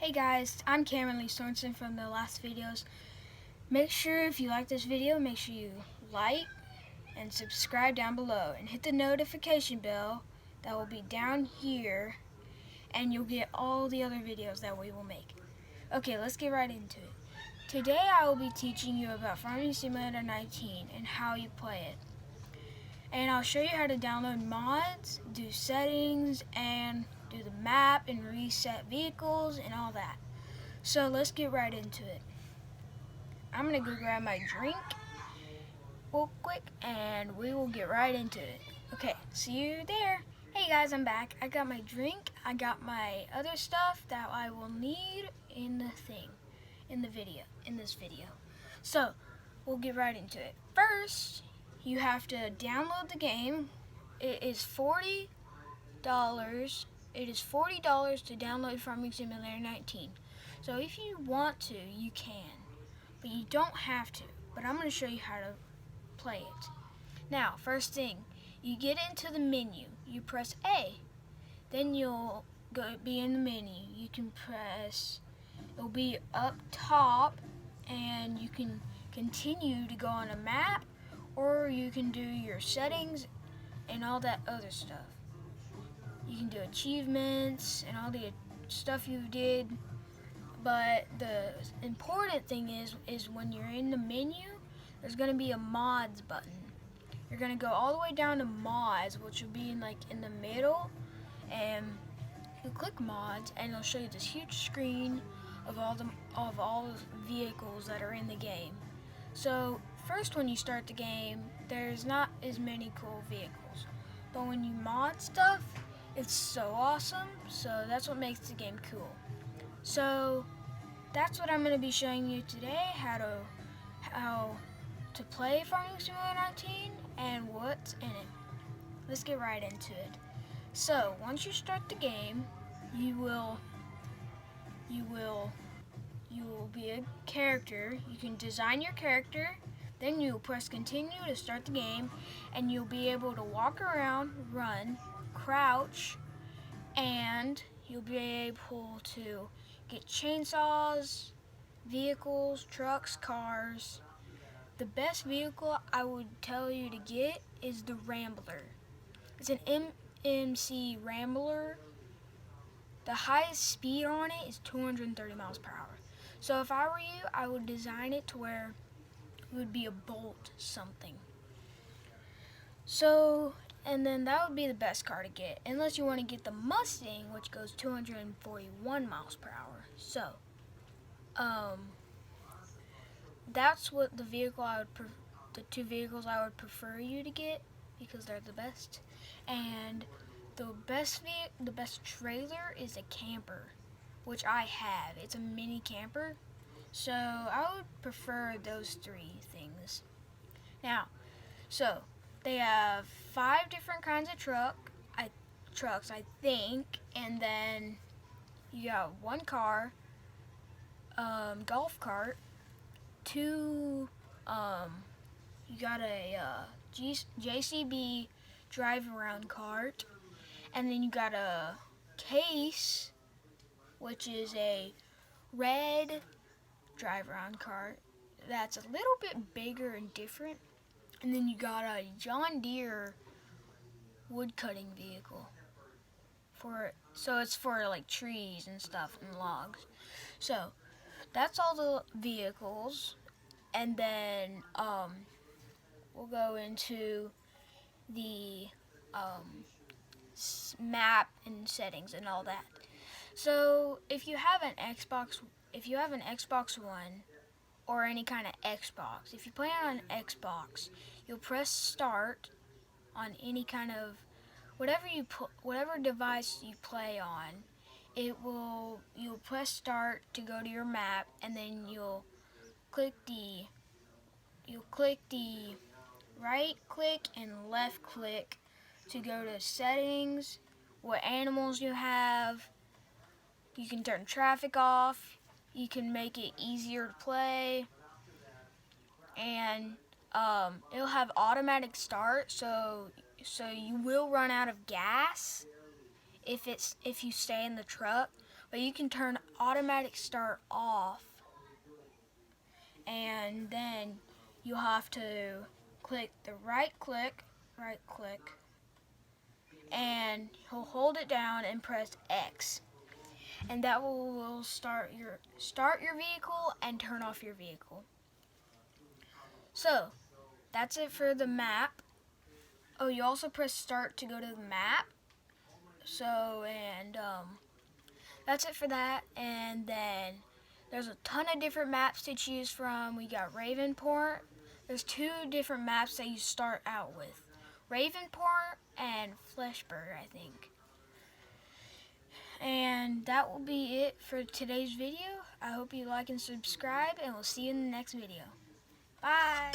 Hey guys, I'm Cameron Lee Sorensen from the last videos. Make sure if you like this video, make sure you like and subscribe down below and hit the notification bell that will be down here, and you'll get all the other videos that we will make. Okay, let's get right into it. Today I will be teaching you about Farming Simulator 19 and how you play it. And I'll show you how to download mods, do settings, and do the map and reset vehicles and all that. So let's get right into it. I'm gonna go grab my drink real quick and we will get right into it. Okay, see you there. Hey guys, I'm back. I got my drink, I got my other stuff that I will need in this video. So we'll get right into it. First, you have to download the game. It is $40. It is $40 to download Farming Simulator 19. So if you want to, you can, but you don't have to. But I'm going to show you how to play it. Now, first thing, you get into the menu. You press A. Then you'll be in the menu. You can press, it'll be up top, and you can continue to go on a map, or you can do your settings and all that other stuff. You can do achievements and all the stuff you did. But the important thing is when you're in the menu, there's going to be a mods button. You're going to go all the way down to mods, which will be in the middle, and you click mods and it'll show you this huge screen of all the vehicles that are in the game. So first, when you start the game, there's not as many cool vehicles, but when you mod stuff, it's so awesome. So that's what makes the game cool. So that's what I'm going to be showing you today, how to play Farming Simulator 19 and what's in it. Let's get right into it. So once you start the game, you will be a character. You can design your character, then you'll press continue to start the game, and you'll be able to walk around, run, crouch, and you'll be able to get chainsaws, vehicles, trucks, cars. The best vehicle I would tell you to get is the Rambler. It's an MMC Rambler. The highest speed on it is 230 miles per hour. So if I were you, I would design it to where it would be a Bolt something. So, and then that would be the best car to get, unless you want to get the Mustang, which goes 241 miles per hour. So, that's what the two vehicles I would prefer you to get, because they're the best. And the best trailer is a camper, which I have. It's a mini camper. So I would prefer those three things. Now, so they have 5 different kinds of trucks, I think, and then you got one car, golf cart, 2, you got a JCB drive around cart, and then you got a case, which is a red drive around cart that's a little bit bigger and different, and then you got a John Deere wood cutting vehicle so it's for like trees and stuff and logs. So that's all the vehicles, and then we'll go into the map and settings and all that. So if you have an Xbox One or any kind of Xbox, if you play on Xbox, you'll press start on any kind of whatever device you play on. You'll press start to go to your map, and then you'll click the right click and left click to go to settings, what animals you have. You can turn traffic off. You can make it easier to play, and it'll have automatic start, so you will run out of gas if you stay in the truck, but you can turn automatic start off, and then you'll have to click the right click, and you'll hold it down and press X, and that will start your vehicle and turn off your vehicle. So that's it for the map. Oh, you also press start to go to the map. So, and that's it for that. And then there's a ton of different maps to choose from. We got Ravenport. There's 2 different maps that you start out with. Ravenport and Fleshburg, I think. And that will be it for today's video. I hope you like and subscribe, and we'll see you in the next video. Bye!